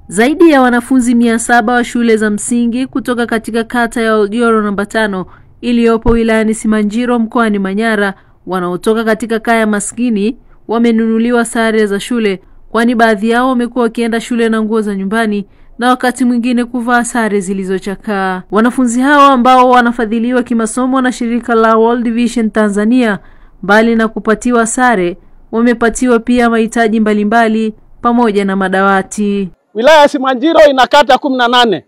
Zaidi ya wanafunzi 700 wa shule za msingi kutoka katika kata ya Oljoro namba 5 iliyopo wilayani Simanjiro mkoani Manyara wanaotoka katika kaya maskini wamenunuliwa sare za shule, kwani baadhi yao wamekuwa wakienda shule na nguo za nyumbani na wakati mwingine kuvaa sare zilizochakaa. Wanafunzi hao ambao wanafadhiliwa kimasomo na shirika la World Vision Tanzania, mbali na kupatiwa sare, wamepatiwa pia mahitaji mbalimbali pamoja na madawati. Wilaya ya Simanjiro ina kata 18.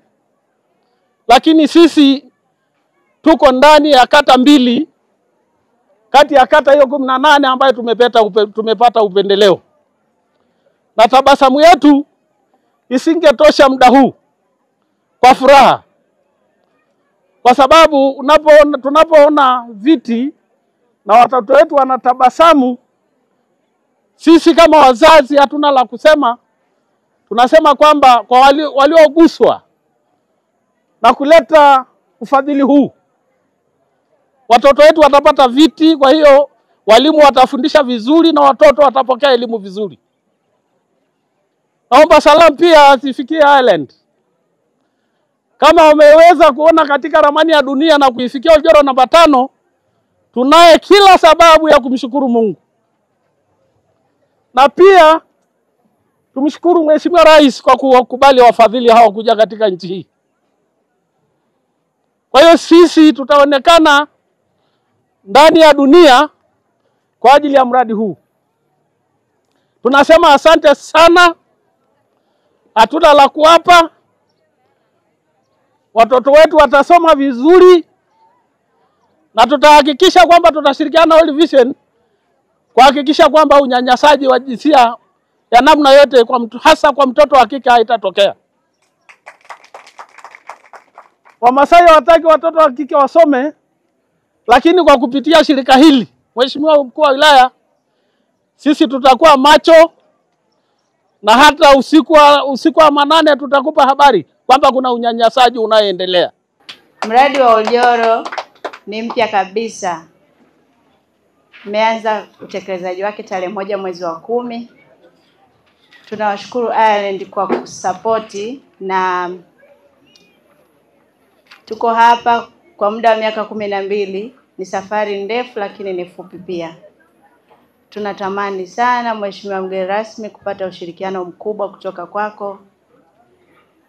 Lakini sisi tuko ndani ya kata 2 kati ya kata hiyo 18 ambayo tumepata upendeleo. Na tabasamu yetu isingetosha muda huu kwa furaha. Kwa sababu tunapoona viti na watoto wetu wanatabasamu, sisi kama wazazi hatuna la kusema. Tunasema kwamba kwa walioguswa na kuleta ufadhili huu, watoto wetu watapata viti, kwa hiyo walimu watafundisha vizuri na watoto watapokea elimu vizuri. Naomba salamu pia zifikie Ireland. Kama umeweza kuona katika ramani ya dunia na kuifikia Oljoro namba 5, tunaye kila sababu ya kumshukuru Mungu. Na pia tumshukuru Mheshimiwa Rais kwa kukubali wafadhili hao kuja katika nchi hii. Kwa hiyo sisi tutaonekana ndani ya dunia kwa ajili ya mradi huu. Tunasema asante sana. Hatuna la kuwapa. Watoto wetu watasoma vizuri na tutahakikisha kwamba tutashirikiana na World Vision kuhakikisha kwamba unyanyasaji wa jinsia ya namna yote hasa kwa mtoto wa kike haitatokea. Wamasai hawataki watoto wa kike wasome, lakini kwa kupitia shirika hili, Mheshimiwa Mkuu wa Wilaya, sisi tutakuwa macho na hata usiku wa manane tutakupa habari kwamba kuna unyanyasaji unaoendelea. Mradi wa Oljoro ni mpya kabisa. Umeanza utekelezaji wake tarehe 1 mwezi wa 10. Tunawashukuru Ireland kwa kusapoti, na tuko hapa kwa muda wa miaka 12. Ni safari ndefu lakini ni fupi pia. Tunatamani sana Mheshimiwa mgeni rasmi kupata ushirikiano mkubwa kutoka kwako,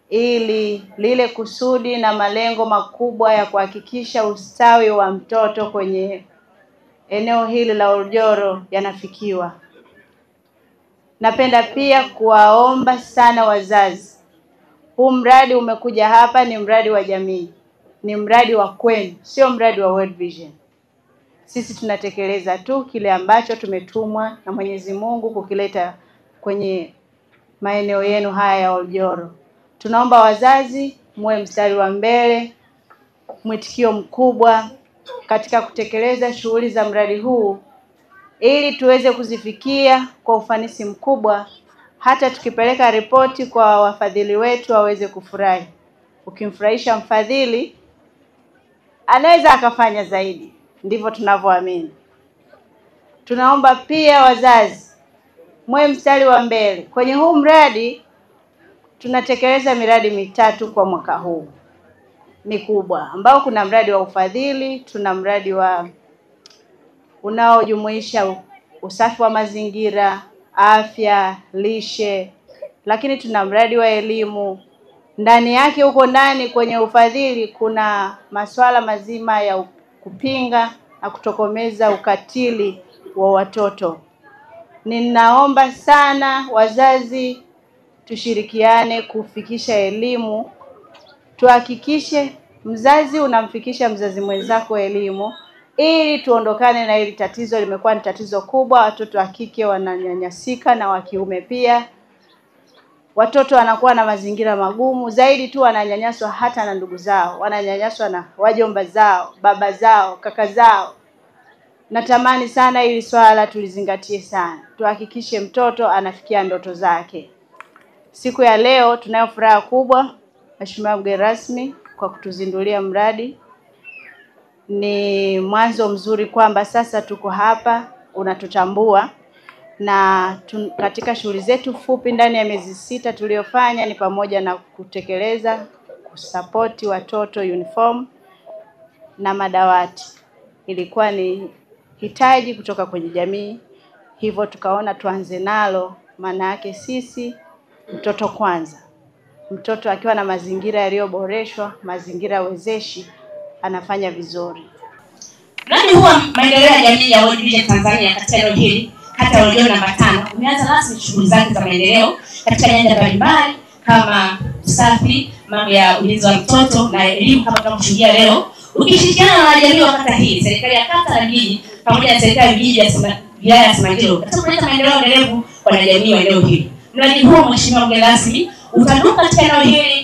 ili lile kusudi na malengo makubwa ya kuhakikisha ustawi wa mtoto kwenye eneo hili la Oljoro yanafikiwa. Napenda pia kuwaomba sana wazazi. Huu mradi umekuja hapa ni mradi wa jamii. Ni mradi wa kwenu, sio mradi wa World Vision. Sisi tunatekeleza tu kile ambacho tumetumwa na Mwenyezi Mungu kukileta kwenye maeneo yenu haya ya Oljoro. Tunaomba wazazi muwe mstari wa mbele, mwitikio mkubwa katika kutekeleza shughuli za mradi huu, ili tuweze kuzifikia kwa ufanisi mkubwa. Hata tukipeleka ripoti kwa wafadhili wetu waweze kufurahi. Ukimfurahisha mfadhili, anaweza akafanya zaidi. Ndivyo tunavyoamini. Tunaomba pia wazazi muwe mstari wa mbele. Kwenye huu mradi tunatekeleza miradi 3 kwa mwaka huu mikubwa, ambao kuna mradi wa ufadhili, tuna mradi wa unaojumuisha usafi wa mazingira, afya, lishe, lakini tuna mradi wa elimu. Ndani yake huko ndani kwenye ufadhili kuna masuala mazima ya kupinga na kutokomeza ukatili wa watoto. Ninaomba sana wazazi tushirikiane kufikisha elimu. Tuhakikishe mzazi unamfikisha mzazi mwenzako elimu, ili tuondokane na hili tatizo. Limekuwa ni tatizo kubwa. Watoto wa kike wananyanyasika na wa kiume pia. Watoto wanakuwa na mazingira magumu zaidi tu, wananyanyaswa hata na ndugu zao, wananyanyaswa na wajomba zao, baba zao, kaka zao. Natamani sana hili swala tulizingatie sana. Tuhakikishe mtoto anafikia ndoto zake. Siku ya leo tunayo furaha kubwa, Mheshimiwa mgeni rasmi, kwa kutuzindulia mradi. Ni mwanzo mzuri kwamba sasa tuko hapa, unatutambua. na katika shughuli zetu fupi ndani ya miezi 6 tuliyofanya ni pamoja na kutekeleza kusapoti watoto uniform na madawati. Ilikuwa ni hitaji kutoka kwenye jamii, hivyo tukaona tuanze nalo. Maana yake sisi mtoto kwanza. Mtoto akiwa na mazingira yaliyoboreshwa, mazingira wezeshi, anafanya vizuri. Mradi huwa maendeleo ya jamii ya World Vision Tanzania katika eneo hili kata ya Oljoro namba 5 umeanza rasmi shughuli zake za maendeleo katika nyanja mbalimbali kama usafi, mambo ya ulinzi wa mtoto na elimu kama tunavyoshuhudia leo. Ukishirikiana na jamii wa kata hii, serikali ya kata na jiji pamoja na serikali ya vijiji ya wilaya ya Simanjiro katika kuleta maendeleo endelevu kwa jamii wa eneo hili. Mradi huu mheshimiwa mgeni rasmi utadumu katika eneo hili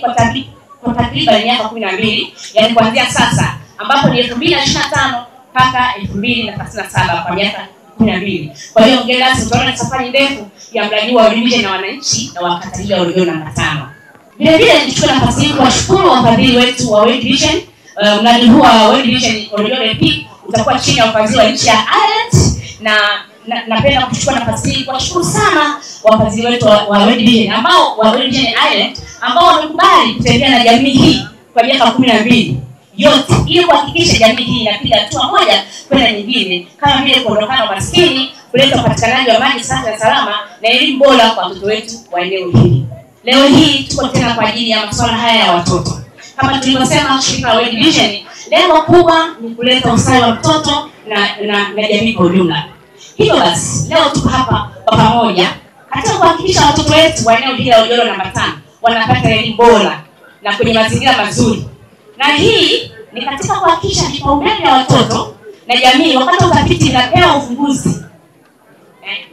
kwa takriban miaka 12, yani kuanzia sasa ambapo ni 2025 mpaka 2037 kwa miaka 12. Kwa hiyo mgeni rasmi tutaona safari ndefu ya mradi wa World Vision na wananchi na wakati wa Oljoro namba 5. Vile vile nichukue nafasi hii kuwashukuru wafadhili wetu wa World Vision. Mradi huu wa World Vision Oljoro EP utakuwa chini ya ufadhili wa nchi ya Ireland, na napenda kuchukua nafasi hii kuwashukuru sana wafadhili wetu wa World Vision ambao wamekubali kutembea na jamii hii kwa miaka 12 yote ili kuhakikisha jamii hii inapiga hatua moja kwenda nyingine, kama vile kuondokana umaskini, kuleta upatikanaji wa maji safi na salama na elimu bora kwa watoto wetu wa eneo hili. Leo hii tuko tena kwa ajili ya masuala haya ya watoto. Kama tulivyosema, shirika la World Vision lengo kubwa ni kuleta usawa wa mtoto na jamii kwa ujumla. Hivyo basi leo tuko hapa kwa pamoja katika kuhakikisha watoto wetu wa eneo hili la Oljoro namba 5 wanapata elimu bora na kwenye mazingira mazuri. Na hii ni katika kuhakikisha vipaumbele vya watoto na jamii wakati utafiti inapewa ufumbuzi.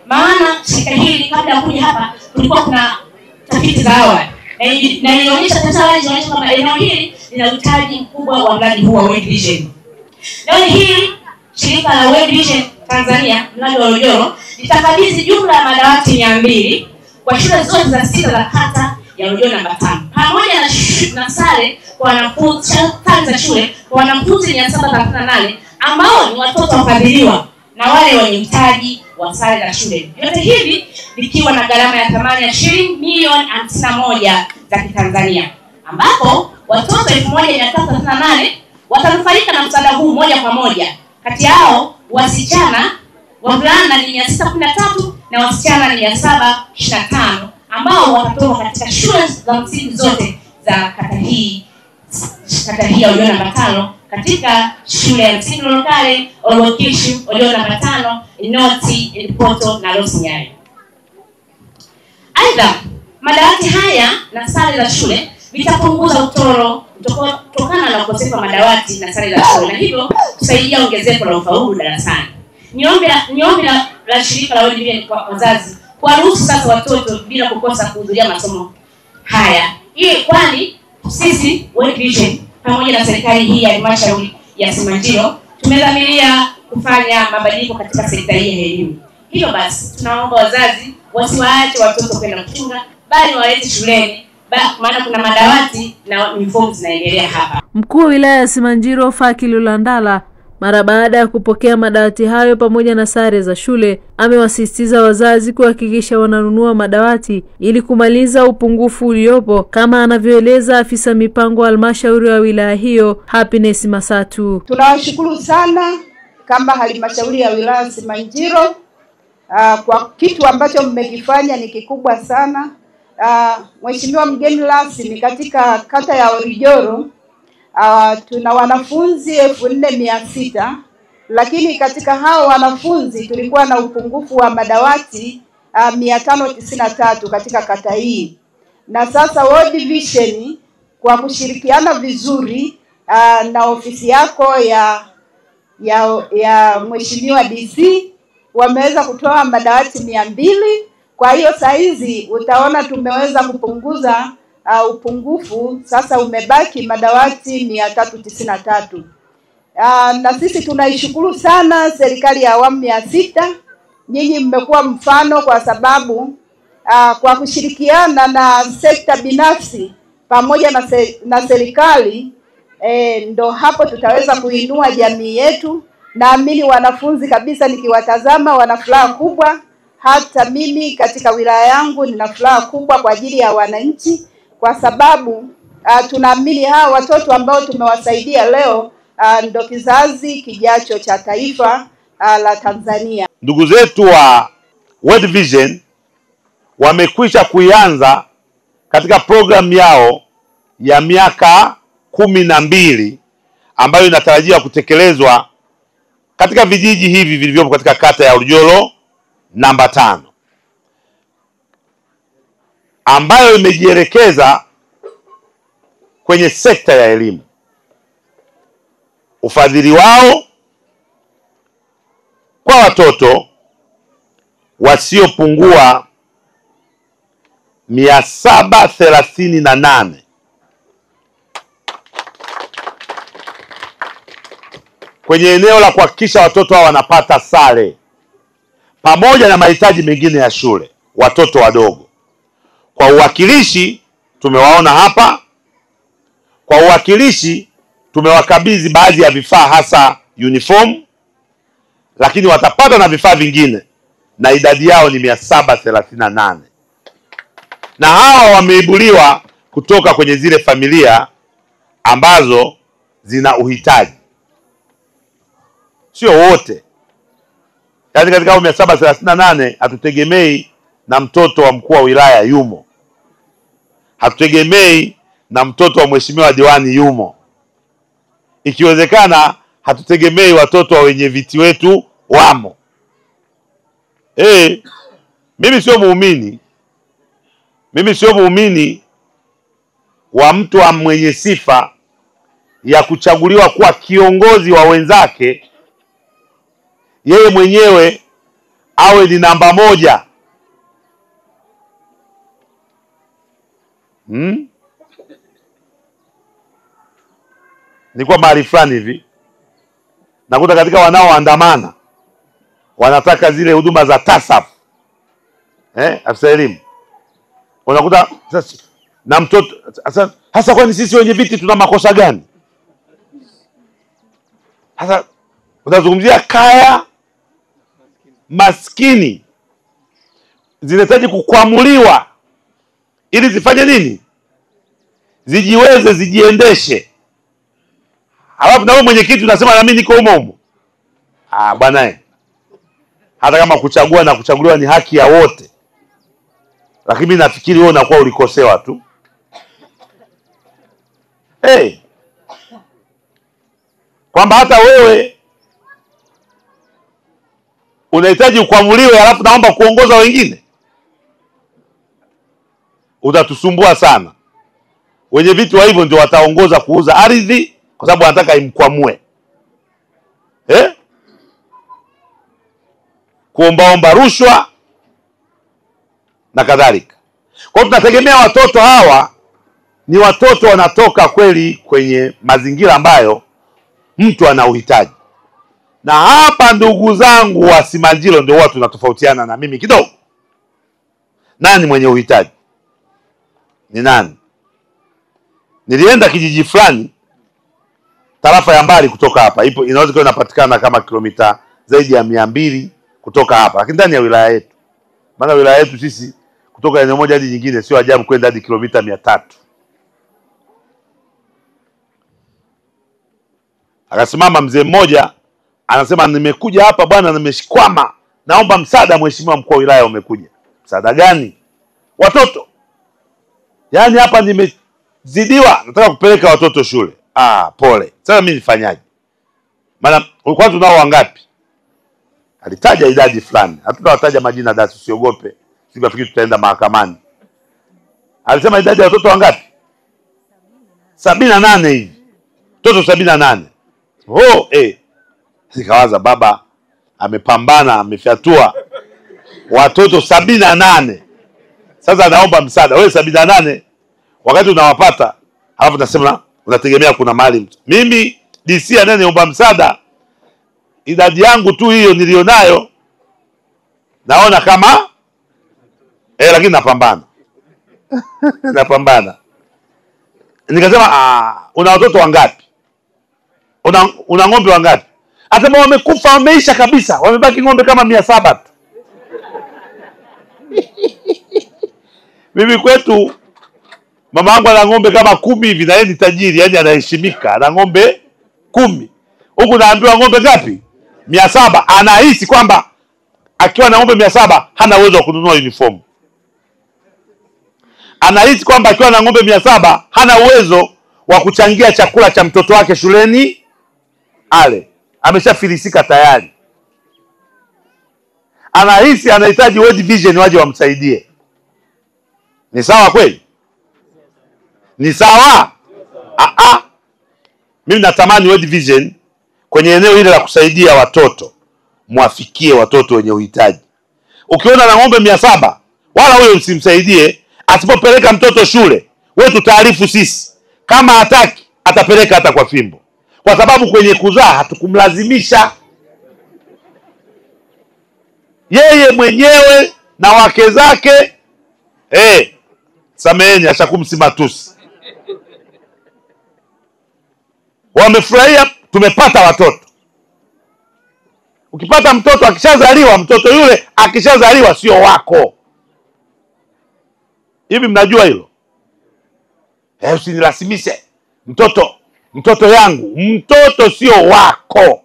Maana shirika hili kabla ya kuja hapa kulikuwa kuna tafiti za awali na ilionyesha kwamba eneo hili linahitaji mkubwa wa mradi huu wa World Vision. Leo hii shirika la World Vision Tanzania mradi wa Oljoro litakabidhi jumla ya madawati 200 kwa shule zote za 6 za kata ya Oljoro namba 5 pamoja na sare kwa wanafunzi za shule kwa wanafunzi 738 ambao ni watoto wafadhiliwa na wale wenye uhitaji wa sare za shule. Yote hivi vikiwa na gharama ya thamani ya shilingi milioni 51 za Kitanzania, ambapo watoto 1338 watanufaika na msaada huu moja kwa moja. Kati yao wavulana ni 613 na wasichana ni 725 ambao watatoka katika shule za msingi zote za kata hii ya Oljoro namba 5 katika shule ya msingi Lokale, Olwokishu, Oljoro namba 5, Inoti, Ilipoto na Losinyari. Aidha, madawati haya na sare za shule vitapunguza utoro kutokana na ukosefu wa madawati na sare za shule, na hivyo kusaidia ongezeko la ufaulu darasani. Niombe la shirika la World Vision kwa wazazi kuwaruhusu sasa watoto bila kukosa kuhudhuria masomo haya. Kwani sisi World Vision pamoja na serikali hii ya halmashauri ya Simanjiro tumedhamiria kufanya mabadiliko katika sekta hii ya elimu. Hivyo basi tunaomba wazazi wasiwaache watoto kwenda kuchunga, bali walete shuleni, maana kuna madawati na uniform zinaendelea hapa. Mkuu wa wilaya ya Simanjiro Faki Lulandala mara baada ya kupokea madawati hayo pamoja na sare za shule amewasisitiza wazazi kuhakikisha wananunua madawati ili kumaliza upungufu uliopo, kama anavyoeleza afisa mipango halmashauri wa wilaya hiyo Happiness Masatu. Tunawashukuru sana kama halmashauri ya wilaya Simanjiro kwa kitu ambacho mmekifanya ni kikubwa sana. Mheshimiwa mgeni rasmi, katika kata ya Oljoro tuna wanafunzi 4600, lakini katika hao wanafunzi tulikuwa na upungufu wa madawati 593 katika kata hii. Na sasa World Vision kwa kushirikiana vizuri na ofisi yako ya Mheshimiwa DC wameweza kutoa madawati 200. Kwa hiyo saizi utaona tumeweza kupunguza upungufu, sasa umebaki madawati 393. Na sisi tunaishukuru sana serikali ya awamu ya 6. Nyinyi mmekuwa mfano kwa sababu kwa kushirikiana na sekta binafsi pamoja na serikali ndo hapo tutaweza kuinua jamii yetu. Naamini wanafunzi kabisa nikiwatazama wana furaha kubwa hata mimi katika wilaya yangu nina furaha kubwa kwa ajili ya wananchi, kwa sababu tunaamini hawa watoto ambao tumewasaidia leo ndio kizazi kijacho cha taifa la Tanzania. Ndugu zetu wa World Vision wamekwisha kuianza katika programu yao ya miaka 12 ambayo inatarajiwa kutekelezwa katika vijiji hivi vilivyopo katika kata ya Oljoro namba 5, ambayo imejielekeza kwenye sekta ya elimu. Ufadhili wao kwa watoto wasiopungua 738 kwenye eneo la kuhakikisha watoto hao wanapata sare pamoja na mahitaji mengine ya shule, watoto wadogo. Kwa uwakilishi tumewaona hapa, kwa uwakilishi tumewakabidhi baadhi ya vifaa, hasa uniform, lakini watapata na vifaa vingine, na idadi yao ni 738. Na hawa wameibuliwa kutoka kwenye zile familia ambazo zina uhitaji, sio wote. Yaani katika hao 738 hatutegemei na mtoto wa mkuu wa wilaya yumo, hatutegemei na mtoto wa mheshimiwa diwani yumo, ikiwezekana hatutegemei watoto wa wenye viti wetu wamo. Mimi sio muumini wa mtu wa mwenye sifa ya kuchaguliwa kuwa kiongozi wa wenzake, yeye mwenyewe awe ni namba 1. Ni kwa mahali fulani hivi nakuta katika wanaoandamana wanataka zile huduma za TASAF, afisa elimu, unakuta sasa na mtoto hasa. Kwani sisi wenye viti tuna makosa gani? Hasa unazungumzia kaya maskini zinahitaji kukwamuliwa ili zifanye nini? Zijiweze, zijiendeshe. Halafu na wewe mwenyekiti unasema na mimi niko humo. Bwana, hata kama kuchagua na kuchaguliwa ni haki ya wote, lakini mimi nafikiri wewe unakuwa ulikosewa tu. Kwamba hata wewe unahitaji ukwamuliwe, halafu naomba kuongoza wengine, utatusumbua sana. Wenye vitu wa hivyo ndio wataongoza kuuza ardhi kwa sababu wanataka imkwamue, kuombaomba rushwa na kadhalika. Kwa hiyo tunategemea watoto hawa ni watoto wanatoka kweli kwenye mazingira ambayo mtu ana uhitaji. Na hapa ndugu zangu wa Simanjiro ndio watu tunatofautiana na mimi kidogo. Nani mwenye uhitaji? Ni nani? Nilienda kijiji fulani tarafa ya mbali kutoka hapa. Inaweza kuwa inapatikana kama kilomita zaidi ya 200 kutoka hapa, lakini ndani ya wilaya yetu. Maana wilaya yetu sisi kutoka eneo moja hadi nyingine sio ajabu kwenda hadi kilomita 300. Akasimama mzee mmoja anasema, nimekuja hapa bwana, nimeshikwama, naomba msaada mheshimiwa mkuu wa wilaya. Umekuja msaada gani? Watoto. Yaani hapa nimezidiwa, nataka kupeleka watoto shule. Pole. Sasa mimi nifanyaje? Maana ulikuwa tunao wangapi? Alitaja idadi fulani. Hatutawataja majina dasi, usiogope. Sikafikiri tutaenda mahakamani. Alisema idadi ya watoto wangapi? 78 hivi. Watoto 78. Sikawaza baba amepambana, amefyatua watoto 78. Sasa naomba msaada. Wewe 78 wakati unawapata, halafu unasema unategemea kuna mahali. Mimi DC ananiomba msaada, idadi yangu tu hiyo nilionayo naona kama lakini napambana. Napambana. Nikasema una watoto wangapi? Una ng'ombe wangapi? Hata wamekufa, wameisha kabisa. Wamebaki ng'ombe kama 700 tu. Mimi kwetu mama yangu ana ng'ombe kama 10 hivi, na yeye ni tajiri, yani anaheshimika, ana ng'ombe 10. Huku naambiwa ng'ombe ngapi? 700. Anahisi kwamba akiwa na ng'ombe 700 hana uwezo wa kununua uniform. Anahisi kwamba akiwa na ng'ombe 700 hana uwezo wa kuchangia chakula cha mtoto wake shuleni ale. Ameshafilisika tayari. Anahisi anahitaji World Vision waje wamsaidie. Ni sawa kweli? Ni sawa? Mimi natamani World Vision kwenye eneo ile la kusaidia watoto mwafikie watoto wenye uhitaji. Ukiona na ng'ombe 700 wala wewe usimsaidie. Asipopeleka mtoto shule, wewe tutaarifu sisi. Kama hataki atapeleka hata kwa fimbo. Kwa sababu kwenye kuzaa hatukumlazimisha. Yeye mwenyewe na wake zake sameheni ashakumsimatusi. Wamefurahia tumepata watoto. Ukipata mtoto akishazaliwa, mtoto yule akishazaliwa sio wako. Hivi mnajua hilo? Usinilazimishe. Mtoto yangu, mtoto sio wako.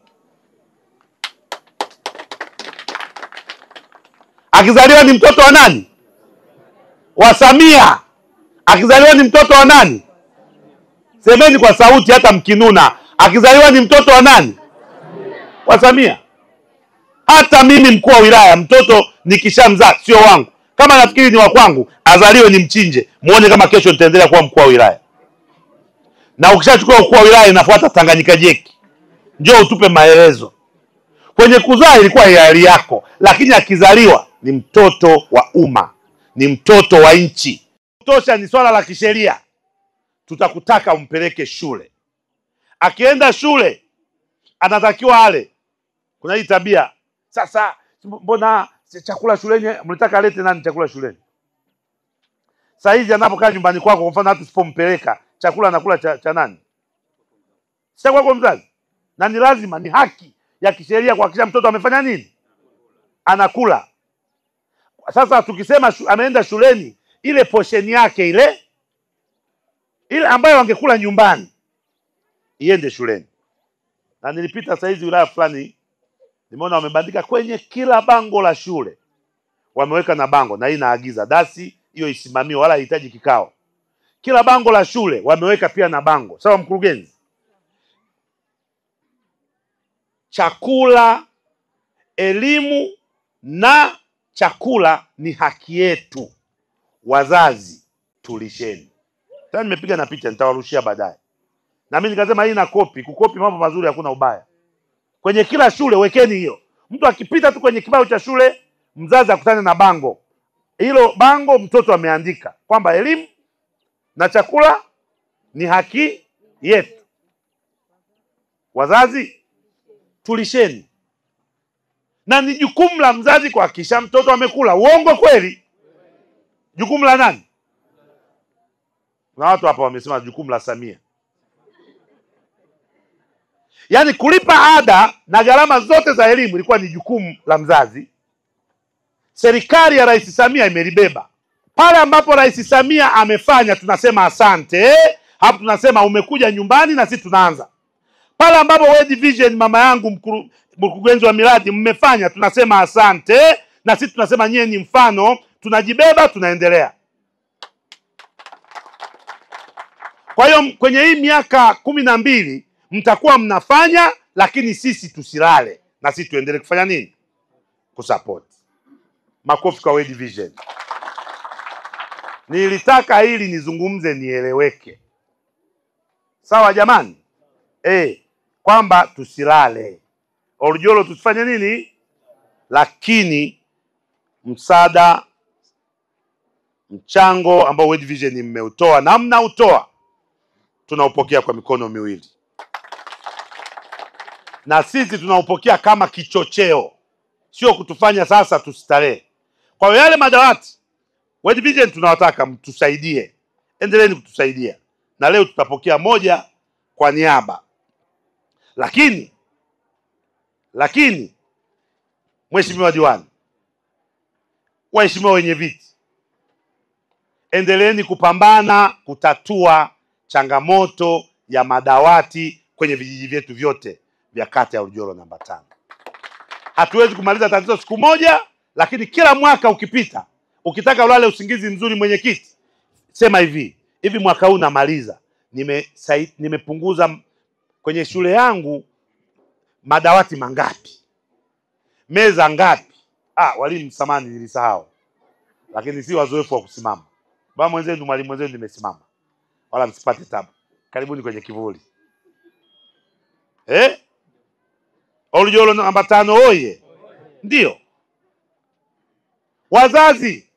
Akizaliwa ni mtoto wa nani? Wa Samia. Akizaliwa ni mtoto wa nani? Semeni kwa sauti hata mkinuna. Akizaliwa ni mtoto wa nani? Wa Samia. Hata mimi mkuu wa wilaya, mtoto nikishamzaa sio wangu. Kama nafikiri ni wa kwangu, azaliwe ni mchinje. Muone kama kesho nitaendelea kuwa mkuu wa wilaya. Na ukishachukua mkuu wa wilaya inafuata Tanganyika jeki. Njoo utupe maelezo. Kwenye kuzaa ilikuwa hiari yako, lakini akizaliwa ni mtoto wa umma. Ni mtoto wa nchi. Kutosha ni swala la kisheria. Tutakutaka umpeleke shule. Akienda shule anatakiwa ale. Kuna hii tabia. Sasa mbona chakula shuleni mlitaka alete nani chakula shuleni? Sasa hizi anapokaa nyumbani kwako, kwa mfano hata usipompeleka chakula anakula cha nani? Si kwako mzazi. Na ni lazima, ni haki ya kisheria kuhakikisha mtoto amefanya nini? Anakula. Sasa tukisema ameenda shuleni, ile portion yake ile ambayo angekula nyumbani iende shuleni. Na nilipita saa hizi wilaya fulani, nimeona wamebandika kwenye kila bango la shule. Wameweka na bango, na hii naagiza dasi hiyo isimamiwe, wala hitaji kikao. Kila bango la shule wameweka pia na bango. Sawa mkurugenzi? Chakula, elimu na chakula ni haki yetu. Wazazi tulisheni. Tena nimepiga na picha, nitawarushia baadaye. Na mimi nikasema hii na kukopi mambo mazuri hakuna ubaya. Kwenye kila shule wekeni hiyo. Mtu akipita tu kwenye kibao cha shule, mzazi akutane na bango. Hilo bango mtoto ameandika kwamba elimu na chakula ni haki yetu. Wazazi tulisheni. Na ni jukumu la mzazi kuhakikisha mtoto amekula. Uongo kweli? Jukumu la nani? Na watu hapa wamesema jukumu la Samia. Yaani kulipa ada na gharama zote za elimu ilikuwa ni jukumu la mzazi. Serikali ya Rais Samia imelibeba. Pale ambapo Rais Samia amefanya tunasema asante. Hapo tunasema umekuja nyumbani na sisi tunaanza. Pale ambapo World Vision mama yangu mkurugenzi wa miradi mmefanya tunasema asante, na sisi tunasema nyie ni mfano, tunajibeba tunaendelea. Kwa hiyo kwenye hii miaka 12 mtakuwa mnafanya, lakini sisi tusilale, na sisi tuendelee kufanya nini? Kusupport. Makofi kwa World Vision. Nilitaka hili nizungumze nieleweke. Sawa jamani? Kwamba tusilale. Oljoro tusifanye nini? Lakini msaada, mchango ambao World Vision mmeutoa na mnautoa, tunaupokea kwa mikono miwili. Na sisi tunaupokea kama kichocheo, sio kutufanya sasa tustarehe. Kwa hiyo yale madawati World Vision tunawataka mtusaidie. Endeleeni kutusaidia. Na leo tutapokea moja kwa niaba. Lakini Mheshimiwa Diwani, waheshimiwa wenye viti, endeleeni kupambana kutatua changamoto ya madawati kwenye vijiji vyetu vyote vya kata ya Oljoro namba 5. Hatuwezi kumaliza tatizo siku moja, lakini kila mwaka ukipita, ukitaka ulale usingizi mzuri, mwenyekiti, sema hivi mwaka huu namaliza, nimepunguza kwenye shule yangu madawati mangapi, meza ngapi. Walimu samani nilisahau, lakini si wazoefu wa kusimama. Baba mwenzenu, mwalimu mwenzenu nimesimama, wala msipate tabu. Karibuni kwenye kivuli. Oljoro namba 5 oye! Ndio. Wazazi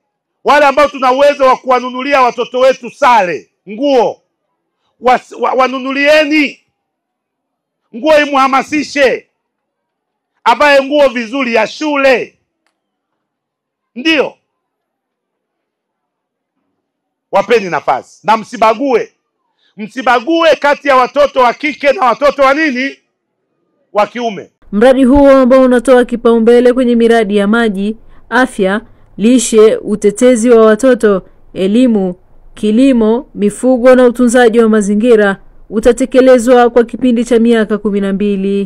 wale ambao tuna uwezo wa kuwanunulia watoto wetu sare, nguo, wanunulieni nguo, imuhamasishe avae nguo vizuri ya shule. Ndio. Wapeni nafasi na msibague kati ya watoto wa kike na watoto wa kiume. Mradi huo ambao unatoa kipaumbele kwenye miradi ya maji, afya, lishe, utetezi wa watoto, elimu, kilimo, mifugo na utunzaji wa mazingira utatekelezwa kwa kipindi cha miaka 12.